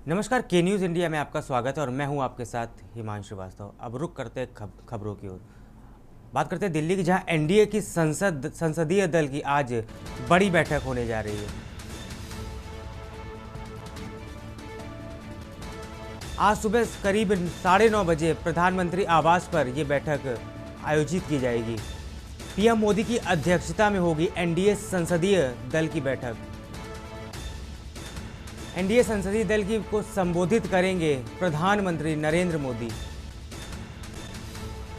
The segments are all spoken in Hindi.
नमस्कार, के न्यूज़ इंडिया में आपका स्वागत है और मैं हूं आपके साथ हिमांशु श्रीवास्तव। अब रुक करते हैं खबरों की ओर। बात करते हैं दिल्ली की, जहां एनडीए की संसदीय दल की आज बड़ी बैठक होने जा रही है। आज सुबह करीब 9:30 बजे प्रधानमंत्री आवास पर यह बैठक आयोजित की जाएगी। पीएम मोदी की अध्यक्षता में होगी एनडीए संसदीय दल की बैठक। एनडीए संसदीय दल की को संबोधित करेंगे प्रधानमंत्री नरेंद्र मोदी।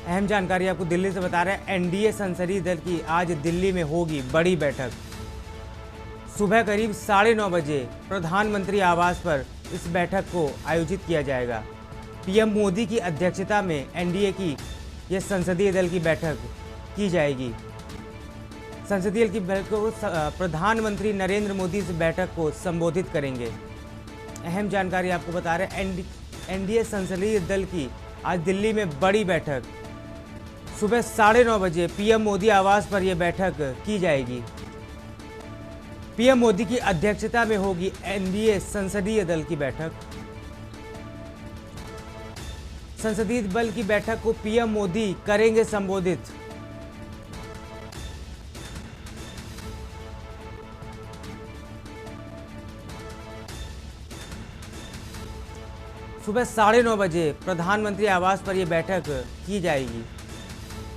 अहम जानकारी आपको दिल्ली से बता रहे हैं, एनडीए संसदीय दल की आज दिल्ली में होगी बड़ी बैठक। सुबह करीब 9:30 बजे प्रधानमंत्री आवास पर इस बैठक को आयोजित किया जाएगा। पीएम मोदी की अध्यक्षता में एनडीए की यह संसदीय दल की बैठक की जाएगी। संसदीय दल की बैठक को प्रधानमंत्री नरेंद्र मोदी इस बैठक को संबोधित करेंगे। अहम जानकारी आपको बता रहे हैं, एनडीए संसदीय दल की आज दिल्ली में बड़ी बैठक। सुबह 9:30 बजे पीएम मोदी आवास पर यह बैठक की जाएगी। पीएम मोदी की अध्यक्षता में होगी एनडीए संसदीय दल की बैठक। संसदीय दल की बैठक को पीएम मोदी करेंगे संबोधित। सुबह 9:30 बजे प्रधानमंत्री आवास पर यह बैठक की जाएगी।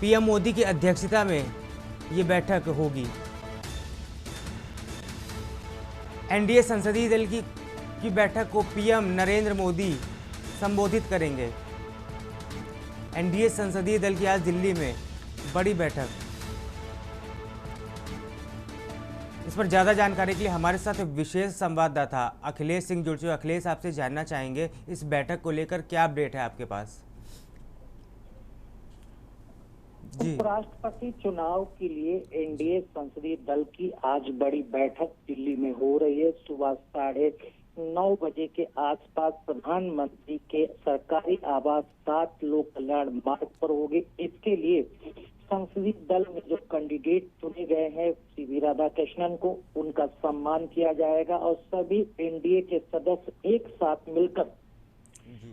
पीएम मोदी की अध्यक्षता में यह बैठक होगी। एनडीए संसदीय दल की बैठक को पीएम नरेंद्र मोदी संबोधित करेंगे। एनडीए संसदीय दल की आज दिल्ली में बड़ी बैठक। इस पर ज़्यादा जानकारी के लिए हमारे साथ विशेष संवाददाता अखिलेश सिंह जुड़ चुके। अखिलेश, आपसे जानना चाहेंगे इस बैठक को लेकर क्या अपडेट है आपके पास? जी। उपराष्ट्रपति चुनाव के लिए एनडीए संसदीय दल की आज बड़ी बैठक दिल्ली में हो रही है। सुबह 9:30 बजे के आसपास प्रधानमंत्री के सरकारी आवास 7 लोक कल्याण मार्ग पर होगी। इसके लिए संसदीय दल में जो कैंडिडेट चुने गए हैं सीवी राधाकृष्णन को, उनका सम्मान किया जाएगा और सभी एनडीए के सदस्य एक साथ मिलकर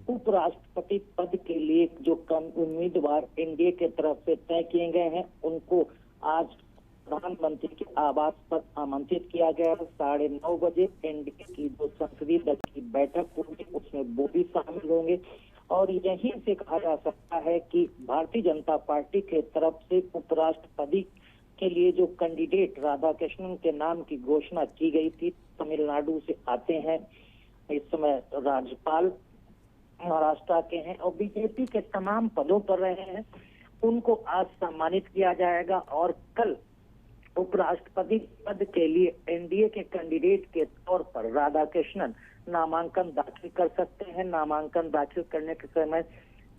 उपराष्ट्रपति पद के लिए जो उम्मीदवार एनडीए के तरफ से तय किए गए हैं उनको आज प्रधानमंत्री के आवास पर आमंत्रित किया गया है। 9:30 बजे एनडीए की जो संसदीय दल की बैठक होगी उसमें वो भी शामिल होंगे और यहीं से कहा जा सकता है कि भारतीय जनता पार्टी के तरफ से उपराष्ट्रपति के लिए जो कैंडिडेट राधाकृष्णन के नाम की घोषणा की गई थी, तमिलनाडु से आते हैं, इस समय राज्यपाल महाराष्ट्र के हैं और बीजेपी के तमाम पदों पर रहे हैं, उनको आज सम्मानित किया जाएगा और कल उपराष्ट्रपति पद के लिए एनडीए के कैंडिडेट के तौर पर राधाकृष्णन नामांकन दाखिल कर सकते हैं। नामांकन दाखिल करने के समय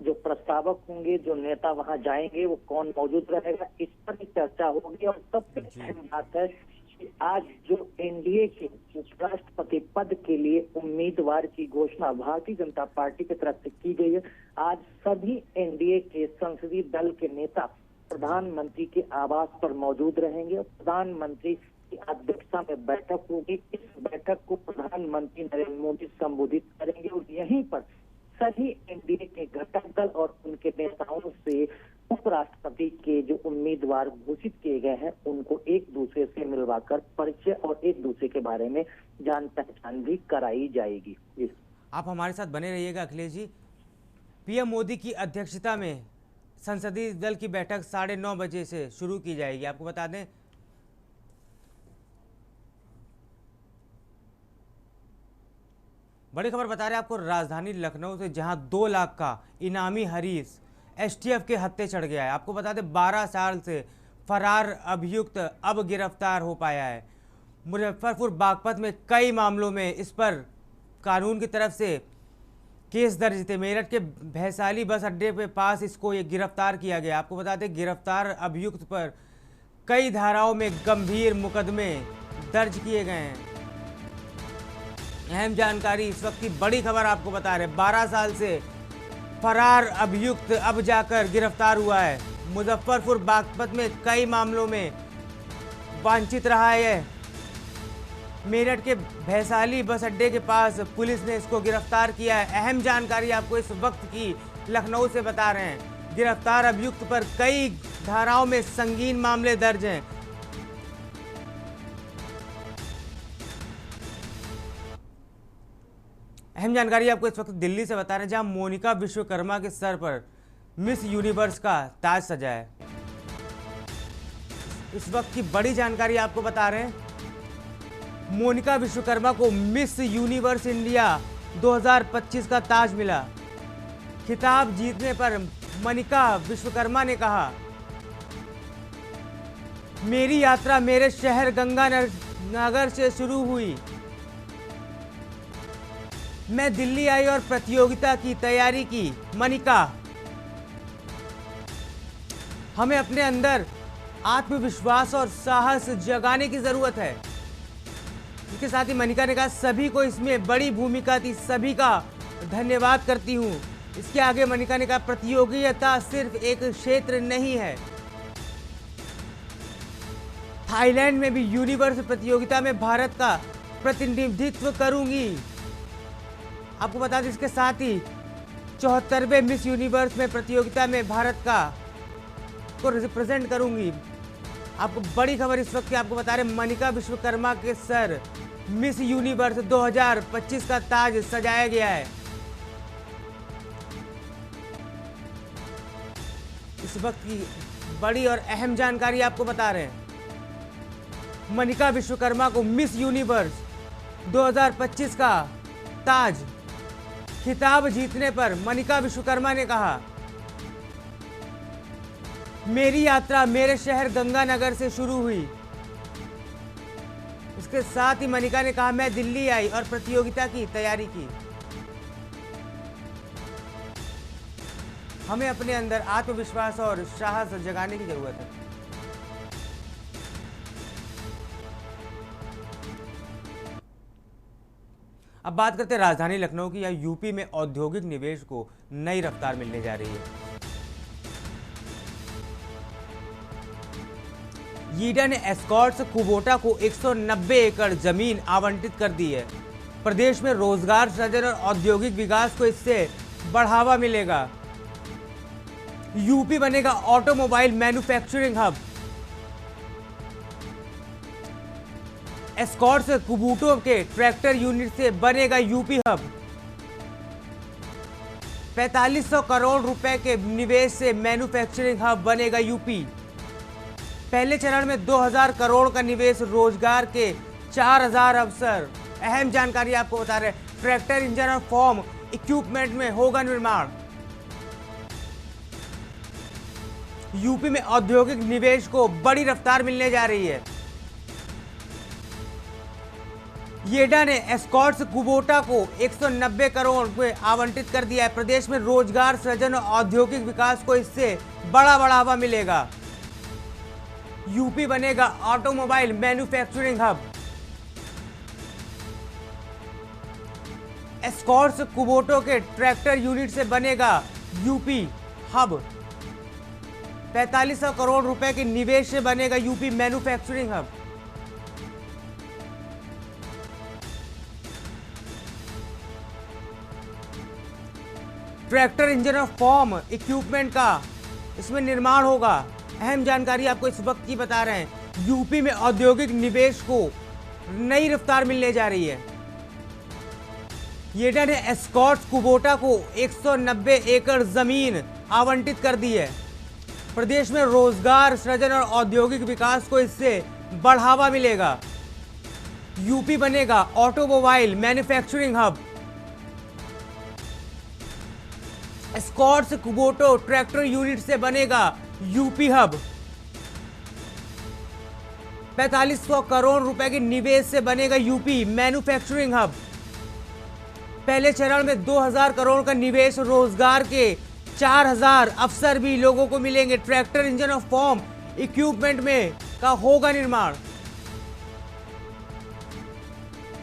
जो प्रस्तावक होंगे, जो नेता वहां जाएंगे, वो कौन मौजूद रहेगा, इस पर भी चर्चा होगी। और सबसे अहम बात है कि आज जो एनडीए के उपराष्ट्रपति पद के लिए उम्मीदवार की घोषणा भारतीय जनता पार्टी की तरफ से की गई है। आज सभी एनडीए के संसदीय दल के नेता प्रधानमंत्री के आवास पर मौजूद रहेंगे। प्रधानमंत्री की अध्यक्षता में बैठक होगी। इस बैठक को प्रधानमंत्री नरेंद्र मोदी संबोधित करेंगे और यहीं पर सभी एनडीए के घटक दल और उनके नेताओं से उपराष्ट्रपति के जो उम्मीदवार घोषित किए गए हैं उनको एक दूसरे से मिलवाकर परिचय और एक दूसरे के बारे में जान पहचान भी कराई जाएगी। आप हमारे साथ बने रहिएगा अखिलेश जी। पीएम मोदी की अध्यक्षता में संसदीय दल की बैठक 9:30 बजे से शुरू की जाएगी। आपको बता दें, बड़ी खबर बता रहे हैं आपको राजधानी लखनऊ से, जहां 2 लाख का इनामी हरीश एसटीएफ के हत्थे चढ़ गया है। आपको बता दें 12 साल से फरार अभियुक्त अब गिरफ्तार हो पाया है। मुजफ्फरपुर बागपत में कई मामलों में इस पर कानून की तरफ से केस दर्ज थे। मेरठ के भैसाली बस अड्डे के पास इसको ये गिरफ्तार किया गया। आपको बता दें गिरफ्तार अभियुक्त पर कई धाराओं में गंभीर मुकदमे दर्ज किए गए हैं। अहम जानकारी इस वक्त की बड़ी खबर आपको बता रहे हैं, 12 साल से फरार अभियुक्त अब जाकर गिरफ्तार हुआ है। मुजफ्फरपुर बागपत में कई मामलों में वांछित रहा है मेरठ के भैसाली बस अड्डे के पास पुलिस ने इसको गिरफ्तार किया है। अहम जानकारी आपको इस वक्त की लखनऊ से बता रहे हैं। गिरफ्तार अभियुक्त पर कई धाराओं में संगीन मामले दर्ज हैं। अहम जानकारी आपको इस वक्त दिल्ली से बता रहे हैं, जहां मोनिका विश्वकर्मा के सर पर मिस यूनिवर्स का ताज सजा है। इस वक्त की बड़ी जानकारी आपको बता रहे हैं, मोनिका विश्वकर्मा को मिस यूनिवर्स इंडिया 2025 का ताज मिला। खिताब जीतने पर मोनिका विश्वकर्मा ने कहा, मेरी यात्रा मेरे शहर गंगानगर से शुरू हुई। मैं दिल्ली आई और प्रतियोगिता की तैयारी की। मोनिका, हमें अपने अंदर आत्मविश्वास और साहस जगाने की जरूरत है। इसके साथ ही मोनिका ने कहा, सभी को इसमें बड़ी भूमिका थी, सभी का धन्यवाद करती हूं। इसके आगे मोनिका ने कहा, प्रतियोगिता सिर्फ एक क्षेत्र नहीं है, थाईलैंड में भी यूनिवर्स प्रतियोगिता में भारत का प्रतिनिधित्व करूंगी। आपको बता दें, इसके साथ ही 74वें मिस यूनिवर्स में प्रतियोगिता में भारत को रिप्रेजेंट करूंगी। आपको बड़ी खबर इस वक्त की आपको बता रहे, मोनिका विश्वकर्मा के सर मिस यूनिवर्स 2025 का ताज सजाया गया है। इस वक्त की बड़ी और अहम जानकारी आपको बता रहे हैं, मोनिका विश्वकर्मा को मिस यूनिवर्स 2025 का ताज खिताब जीतने पर मोनिका विश्वकर्मा ने कहा, मेरी यात्रा मेरे शहर गंगानगर से शुरू हुई। इसके साथ ही मोनिका ने कहा, मैं दिल्ली आई और प्रतियोगिता की तैयारी की। हमें अपने अंदर आत्मविश्वास और साहस जगाने की जरूरत है। अब बात करते हैं राजधानी लखनऊ की। यहाँ यूपी में औद्योगिक निवेश को नई रफ्तार मिलने जा रही है। ईडा ने एस्कॉर्ट्स कुबोटा को 190 एकड़ जमीन आवंटित कर दी है। प्रदेश में रोजगार सृजन और औद्योगिक विकास को इससे बढ़ावा मिलेगा। यूपी बनेगा automobile manufacturing hub. Escorts Kubota के ट्रैक्टर यूनिट से बनेगा यूपी हब। 4500 करोड़ रुपए के निवेश से मैन्युफैक्चरिंग हब बनेगा यूपी। पहले चरण में 2000 करोड़ का निवेश, रोजगार के 4000 अवसर। अहम जानकारी आपको बता रहे हैं, ट्रैक्टर इंजन और फॉर्म इक्विपमेंट में होगा निर्माण। यूपी में औद्योगिक निवेश को बड़ी रफ्तार मिलने जा रही है। ईडा ने एस्कॉर्ट्स कुबोटा को 190 करोड़ रुपए आवंटित कर दिया है। प्रदेश में रोजगार सृजन और औद्योगिक विकास को इससे बड़ा बढ़ावा मिलेगा। यूपी बनेगा automobile manufacturing hub. Escorts Kubota के ट्रैक्टर यूनिट से बनेगा यूपी हब। 4500 करोड़ रुपए के निवेश से बनेगा UP manufacturing hub. Tractor engine और फॉर्म इक्विपमेंट का इसमें निर्माण होगा। अहम जानकारी आपको इस वक्त की बता रहे हैं, यूपी में औद्योगिक निवेश को नई रफ्तार मिलने जा रही है। ईडा ने एस्कॉर्ट्स कुबोटा को 190 एकड़ जमीन आवंटित कर दी है। प्रदेश में रोजगार सृजन और औद्योगिक विकास को इससे बढ़ावा मिलेगा। यूपी बनेगा automobile manufacturing hub. Escorts Kubota tractor unit से बनेगा यूपी हब। 4500 करोड़ रुपए के निवेश से बनेगा यूपी मैन्युफैक्चरिंग हब। पहले चरण में 2000 करोड़ का निवेश, रोजगार के 4000 अवसर भी लोगों को मिलेंगे। ट्रैक्टर इंजन और फॉर्म इक्विपमेंट में का होगा निर्माण।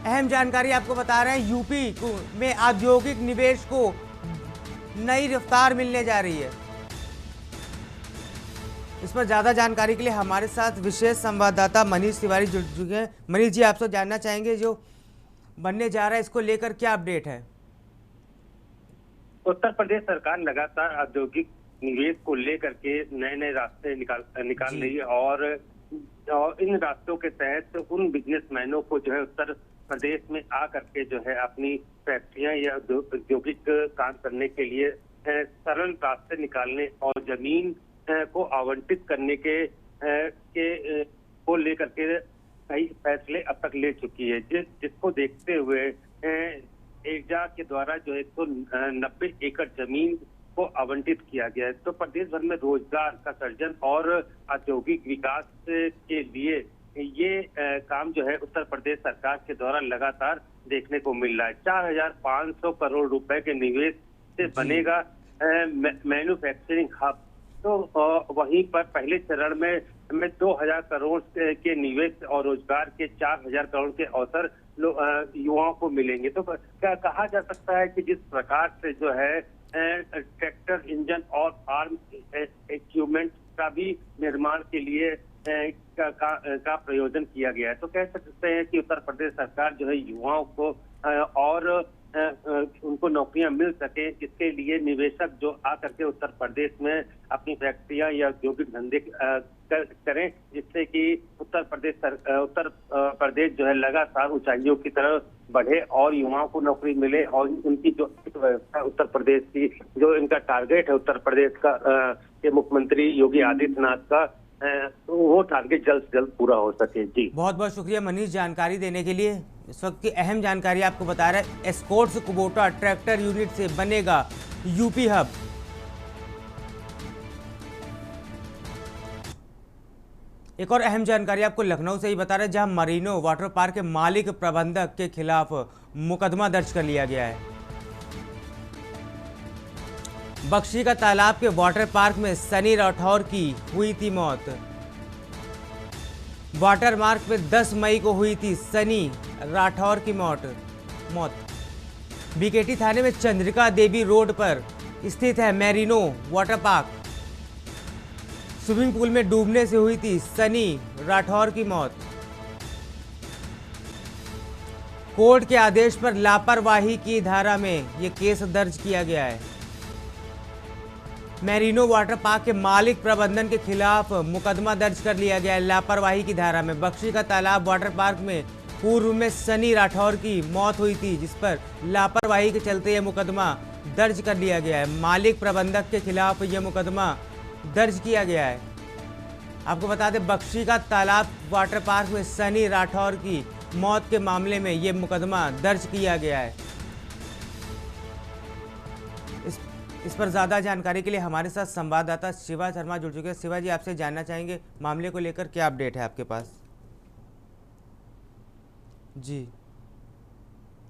अहम जानकारी आपको बता रहे हैं, यूपी में औद्योगिक निवेश को नई रफ्तार मिलने जा रही है। इस पर ज़्यादा जानकारी के लिए हमारे साथ विशेष संवाददाता मनीष तिवारी जुड़ चुके हैं। मनीष जी, आपसे जानना चाहेंगे जो बनने जा रहा है इसको लेकर क्या अपडेट है? उत्तर प्रदेश सरकार लगातार औद्योगिक निवेश को लेकर के नए नए रास्ते निकाल जी। रही है और इन रास्तों के तहत उन बिजनेसमैनों को जो है उत्तर प्रदेश में आ करके जो है अपनी फैक्ट्रियां या औद्योगिक काम करने के लिए सरल रास्ते निकालने और जमीन को आवंटित करने को लेकर के कई फैसले अब तक ले चुकी है, जिसको देखते हुए एर्जा के द्वारा जो 190 एकड़ जमीन को आवंटित किया गया है। तो प्रदेश भर में रोजगार का सृजन और औद्योगिक विकास के लिए ये काम जो है उत्तर प्रदेश सरकार के द्वारा लगातार देखने को मिल रहा है। 4,500 करोड़ रुपए के निवेश से बनेगा मैन्युफैक्चरिंग हब। तो वहीं पर पहले चरण में 2,000 करोड़ के निवेश और रोजगार के 4,000 करोड़ के अवसर युवाओं को मिलेंगे। तो क्या कहा जा सकता है कि जिस प्रकार से जो है ट्रैक्टर, इंजन और फार्म इक्विपमेंट का भी निर्माण के लिए का प्रयोजन किया गया है, तो कह सकते हैं कि उत्तर प्रदेश सरकार जो है युवाओं को और उनको नौकरियां मिल सके, इसके लिए निवेशक जो आकर के उत्तर प्रदेश में अपनी फैक्ट्रियां या औद्योगिक धंधे करें, जिससे कि उत्तर प्रदेश जो है लगातार ऊंचाइयों की तरफ बढ़े और युवाओं को नौकरी मिले और उनकी जो व्यवस्था उत्तर प्रदेश की जो इनका टारगेट है उत्तर प्रदेश का के मुख्यमंत्री योगी आदित्यनाथ का, तो वो टारगेट जल्द से जल्द पूरा हो सके। जी, बहुत बहुत शुक्रिया मनीष जानकारी देने के लिए। इस वक्त की अहम जानकारी आपको बता रहा है, एस्कॉर्ट्स कुबोटा ट्रैक्टर यूनिट से बनेगा यूपी हब। एक और अहम जानकारी आपको लखनऊ से ही बता रहे हैं, जहां मरीनो वाटर पार्क के मालिक प्रबंधक के खिलाफ मुकदमा दर्ज कर लिया गया है। बख्शी का तालाब के वाटर पार्क में सनी राठौर की हुई थी मौत। वाटर पार्क में 10 मई को हुई थी सनी राठौर की मौत। बीकेटी थाने में चंद्रिका देवी रोड पर स्थित है Marino water park. Swimming pool में डूबने से हुई थी सनी राठौर की मौत। कोर्ट के आदेश पर लापरवाही की धारा में यह केस दर्ज किया गया है। मैरिनो वाटर पार्क के मालिक प्रबंधन के खिलाफ मुकदमा दर्ज कर लिया गया है लापरवाही की धारा में। बख्शी का तालाब वाटर पार्क में पूर्व में सनी राठौर की मौत हुई थी, जिस पर लापरवाही के चलते यह मुकदमा दर्ज कर लिया गया है। मालिक प्रबंधक के खिलाफ यह मुकदमा दर्ज किया गया है। आपको बता दें, बख्शी का तालाब वाटर पार्क में सनी राठौर की मौत के मामले में यह मुकदमा दर्ज किया गया है। इस पर ज़्यादा जानकारी के लिए हमारे साथ संवाददाता शिवा शर्मा जुड़ चुके हैं। शिवा जी, आपसे जानना चाहेंगे मामले को लेकर क्या अपडेट है आपके पास? जी,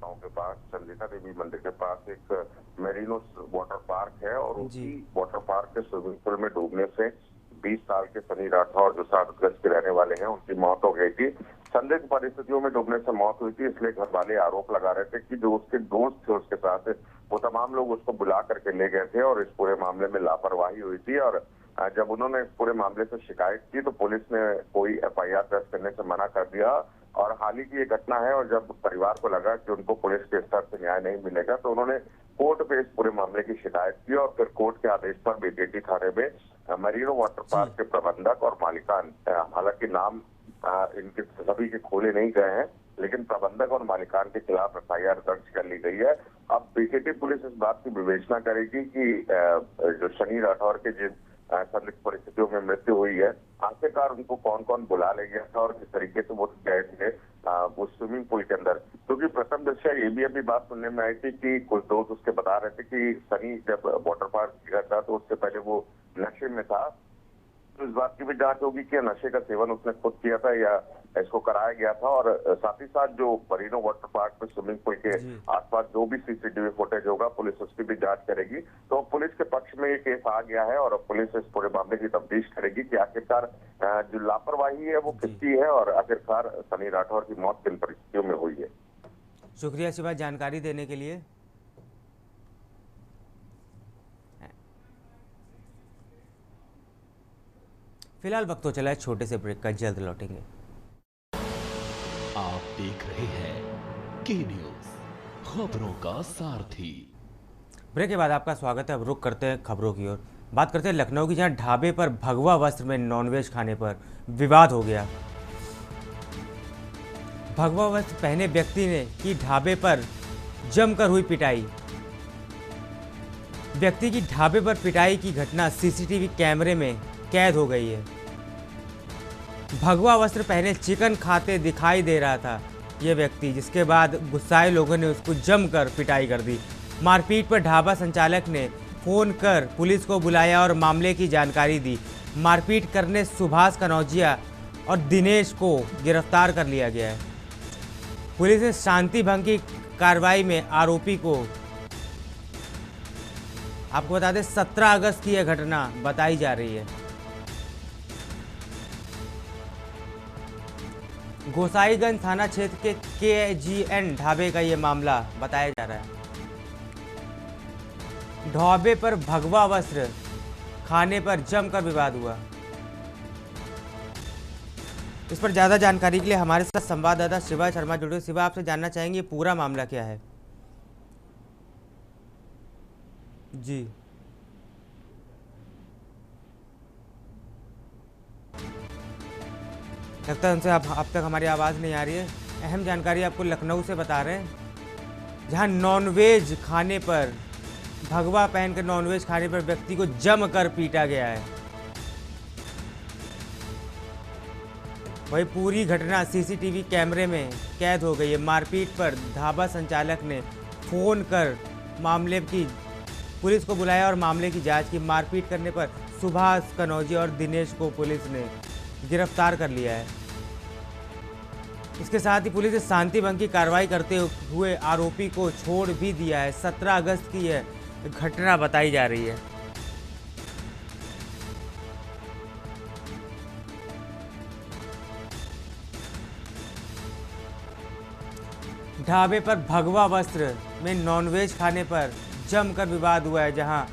गांव के पास चंद्रिका देवी मंदिर के पास एक मेरिनो वाटर पार्क है और उसी वाटर पार्क के स्विमिंग पूल में डूबने से 20 साल के सनी राठौर जो सादतगंज के रहने वाले हैं, उनकी मौत हो गई थी। संदिग्ध परिस्थितियों में डूबने से मौत हुई थी, इसलिए घर वाले आरोप लगा रहे थे कि जो उसके दोस्त थे उसके साथ, वो तमाम लोग उसको बुला करके ले गए थे और इस पूरे मामले में लापरवाही हुई थी। और जब उन्होंने इस पूरे मामले से शिकायत की तो पुलिस ने कोई FIR दर्ज करने से मना कर दिया। और हाल ही की ये घटना है और जब परिवार को लगा कि उनको पुलिस के स्तर से न्याय नहीं मिलेगा तो उन्होंने कोर्ट पे इस पूरे मामले की शिकायत की और फिर कोर्ट के आदेश पर बीकेटी थाने में मरीनो वाटर पार्क के प्रबंधक और मालिकान, हालांकि नाम इनके सभी के खोले नहीं गए हैं, लेकिन प्रबंधक और मालिकान के खिलाफ FIR दर्ज कर ली गई है। अब बीकेटी पुलिस इस बात की विवेचना करेगी कि जो सनी राठौर के जिस संदिग्ध परिस्थितियों में मृत्यु हुई है, आखिरकार उनको कौन कौन बुला ले गया था और किस तरीके से वो गए थे उस स्विमिंग पूल के अंदर। क्योंकि प्रथम दृष्टया ये भी अभी बात सुनने में आई थी कि कुछ दोस्त उसके बता रहे थे कि सनी जब वाटर पार्क गया था तो उससे पहले वो नशे में था। तो इस बात की भी जांच होगी कि नशे का सेवन उसने खुद किया था या इसको कराया गया था। और साथ ही साथ जो मरीनो वाटर पार्क में स्विमिंग पूल के आसपास जो भी CCTV फुटेज होगा, पुलिस उसकी भी जांच करेगी। तो पुलिस के पक्ष में ये केस आ गया है और पुलिस इस पूरे मामले की तफ्तीश करेगी कि आखिरकार जो लापरवाही है वो किसकी है और आखिरकार सनी राठौर की मौत किन परिस्थितियों में हुई है। शुक्रिया शिवा जानकारी देने के लिए। फिलहाल वक्त तो चला है छोटे से ब्रेक का, जल्द लौटेंगे। आप देख रहे हैं के न्यूज़, खबरों का सारथी। ब्रेक के बाद आपका स्वागत है। अब रुक करते हैं खबरों की ओर। बात करते हैं लखनऊ की, जहां ढाबे पर भगवा वस्त्र में नॉनवेज खाने पर विवाद हो गया। भगवा वस्त्र पहने व्यक्ति ने की ढाबे पर जमकर हुई पिटाई। व्यक्ति की ढाबे पर पिटाई की घटना सीसीटीवी कैमरे में कैद हो गई है। भगवा वस्त्र पहने चिकन खाते दिखाई दे रहा था यह व्यक्ति, जिसके बाद गुस्साए लोगों ने उसको जमकर पिटाई कर दी। मारपीट पर ढाबा संचालक ने फोन कर पुलिस को बुलाया और मामले की जानकारी दी। मारपीट करने सुभाष कनौजिया और दिनेश को गिरफ्तार कर लिया गया है। पुलिस ने शांति भंग की कार्रवाई में आरोपी को, आपको बता दें 17 अगस्त की यह घटना बताई जा रही है। गोसाईगंज थाना क्षेत्र के KGN ढाबे का यह मामला बताया जा रहा है। ढाबे पर भगवा वस्त्र खाने पर जमकर विवाद हुआ। इस पर ज्यादा जानकारी के लिए हमारे साथ संवाददाता शिवा शर्मा जुड़े। शिवा, आपसे जानना चाहेंगे पूरा मामला क्या है? जी, लगता है उनसे अब तक हमारी आवाज़ नहीं आ रही है। अहम जानकारी आपको लखनऊ से बता रहे हैं, जहां नॉनवेज खाने पर, भगवा पहनकर नॉनवेज खाने पर व्यक्ति को जमकर पीटा गया है। वही पूरी घटना सीसीटीवी कैमरे में कैद हो गई है। मारपीट पर ढाबा संचालक ने फोन कर मामले की पुलिस को बुलाया और मामले की जांच की। मारपीट करने पर सुभाष कनौजिया और दिनेश को पुलिस ने गिरफ्तार कर लिया है। इसके साथ ही पुलिस ने शांति भंग की कार्रवाई करते हुए आरोपी को छोड़ भी दिया है। 17 अगस्त की यह घटना बताई जा रही है। ढाबे पर भगवा वस्त्र में नॉनवेज खाने पर जमकर विवाद हुआ है, जहां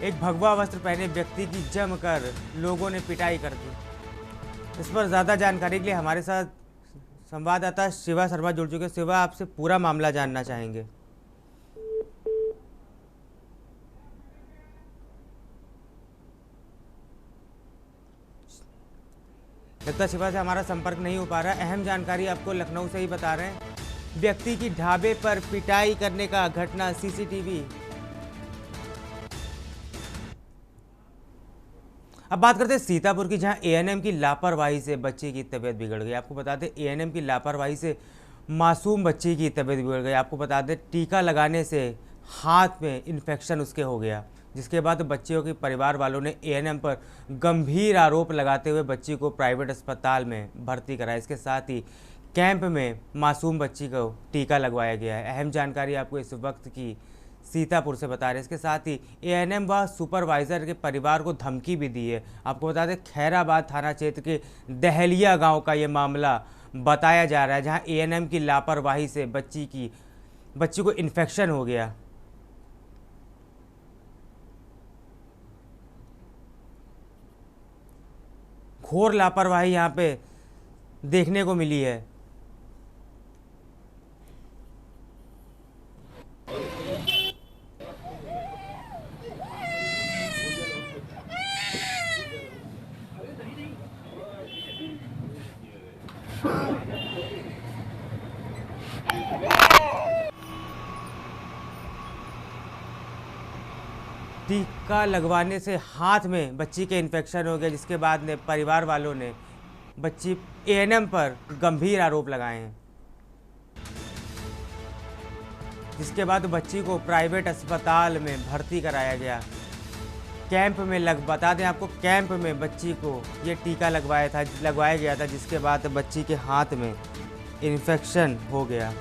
एक भगवा वस्त्र पहने व्यक्ति की जमकर लोगों ने पिटाई कर दी। इस पर ज़्यादा जानकारी के लिए हमारे साथ संवाददाता शिवा शर्मा जुड़ चुके हैं। शिवा, आपसे पूरा मामला जानना चाहेंगे। लगता है शिवा से हमारा संपर्क नहीं हो पा रहा है। अहम जानकारी आपको लखनऊ से ही बता रहे हैं। व्यक्ति की ढाबे पर पिटाई करने का घटना सीसीटीवी। अब बात करते हैं सीतापुर की, जहां ANM की लापरवाही से बच्ची की तबीयत बिगड़ गई। आपको बता दें ANM की लापरवाही से मासूम बच्ची की तबीयत बिगड़ गई। आपको बता दें टीका लगाने से हाथ में इन्फेक्शन उसके हो गया, जिसके बाद बच्चियों के परिवार वालों ने ANM पर गंभीर आरोप लगाते हुए बच्ची को प्राइवेट अस्पताल में भर्ती कराया। इसके साथ ही कैंप में मासूम बच्ची को टीका लगवाया गया है। अहम जानकारी आपको इस वक्त की सीतापुर से बता रहे हैं। इसके साथ ही ANM व सुपरवाइजर के परिवार को धमकी भी दी है। आपको बता दें खैराबाद थाना क्षेत्र के दहलिया गांव का ये मामला बताया जा रहा है, जहां ANM की लापरवाही से बच्ची को इन्फेक्शन हो गया। घोर लापरवाही यहां पे देखने को मिली है। टीका लगवाने से हाथ में बच्ची के इन्फेक्शन हो गया, जिसके बाद ने परिवार वालों ने बच्ची ANM पर गंभीर आरोप लगाए हैं, जिसके बाद बच्ची को प्राइवेट अस्पताल में भर्ती कराया गया। कैंप में बता दें आपको, कैंप में बच्ची को ये टीका लगवाया गया था, जिसके बाद बच्ची के हाथ में इन्फेक्शन हो गया।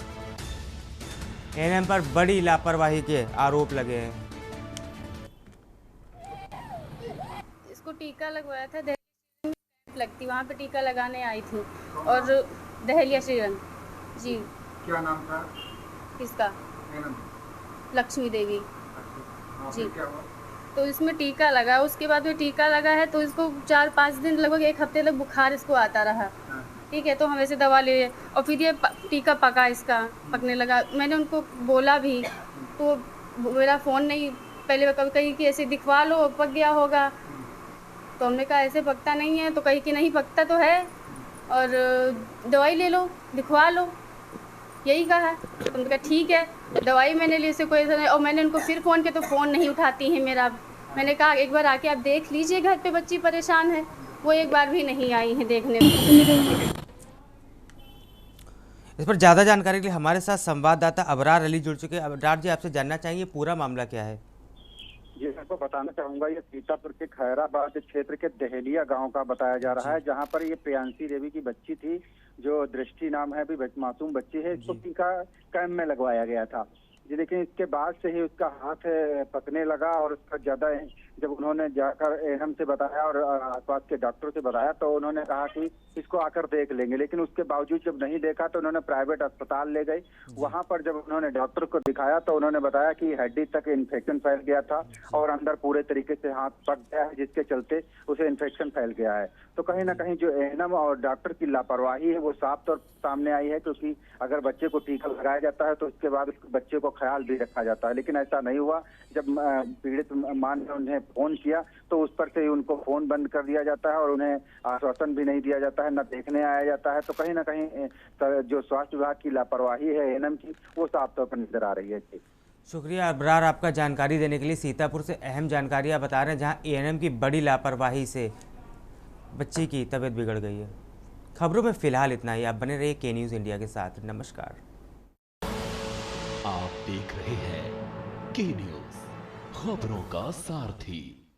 ANM पर बड़ी लापरवाही के आरोप लगे हैं। इसको टीका लगवाया था, दहलिया लगती वहाँ पे टीका लगाने आई थी, और दहलिया श्रीगंज। जी, क्या नाम था किसका? ANM? लक्ष्मी देवी। जी, क्या हुआ? तो इसमें टीका लगा, उसके बाद में टीका लगा है तो इसको 4-5 दिन लगभग 1 हफ्ते तक बुखार इसको आता रहा। ठीक है, तो हम ऐसे दवा ले और फिर ये टीका पका, इसका पकने लगा। मैंने उनको बोला भी तो मेरा फ़ोन नहीं, पहले कभी कही कि ऐसे दिखवा लो पक गया होगा, तो हमने कहा ऐसे पकता नहीं है, तो कही कि नहीं पकता तो है और दवाई ले लो दिखवा लो, यही कहा। तो हमने कहा ठीक है, दवाई मैंने ली, से कोई ऐसा नहीं। और मैंने उनको फिर फ़ोन किया तो फ़ोन नहीं उठाती हैं मेरा। मैंने कहा एक बार आके आप देख लीजिए, घर पे बच्ची परेशान है, वो एक बार भी नहीं आई हैं देखने। इस पर ज़्यादा जानकारी के लिए हमारे साथ संवाददाता अबरार अली जुड़ चुके हैं। अबरार जी, आपसे जानना चाहेंगे पूरा मामला क्या है? जी, मैं आपको बताना चाहूंगा, ये सीतापुर के खैराबाद क्षेत्र के दहलिया गांव का बताया जा रहा है, जहां पर ये प्रियांशी देवी की बच्ची थी, जो दृष्टि नाम है, अभी मासूम बच्ची है। इसको टीका कैंप में लगवाया गया था जी, लेकिन इसके बाद से ही उसका हाथ पकने लगा और उसका ज्यादा, जब उन्होंने जाकर एएनएम से बताया और आसपास के डॉक्टर से बताया तो उन्होंने कहा कि इसको आकर देख लेंगे, लेकिन उसके बावजूद जब नहीं देखा तो उन्होंने प्राइवेट अस्पताल ले गए। वहां पर जब उन्होंने डॉक्टर को दिखाया तो उन्होंने बताया कि हड्डी तक इन्फेक्शन फैल गया था और अंदर पूरे तरीके से हाथ पक गया है, जिसके चलते उसे इन्फेक्शन फैल गया है। तो कहीं ना कहीं जो एएनएम और डॉक्टर की लापरवाही है वो साफ तौर सामने आई है, क्योंकि अगर बच्चे को टीका लगाया जाता है तो उसके बाद उस बच्चे को ख्याल भी रखा जाता है, लेकिन ऐसा नहीं हुआ। जब पीड़ित मां ने उन्हें फोन किया तो उस पर से ही उनको फोन बंद कर दिया जाता है और उन्हें आश्वासन भी नहीं दिया जाता है, न देखने आया जाता है। तो कहीं ना कहीं जो स्वास्थ्य विभाग की लापरवाही है एएनएम की, वो साफ तौर पर नजर आ रही है। शुक्रिया अबरार आपका जानकारी देने के लिए। सीतापुर से अहम जानकारी आप बता रहे हैं, जहां एएनएम की बड़ी लापरवाही से बच्ची की तबीयत बिगड़ गई है। खबरों में फिलहाल इतना ही। आप बने रहिए के न्यूज़ इंडिया के साथ। नमस्कार। आप देख रहे हैं के न्यूज़, खबरों का सारथी।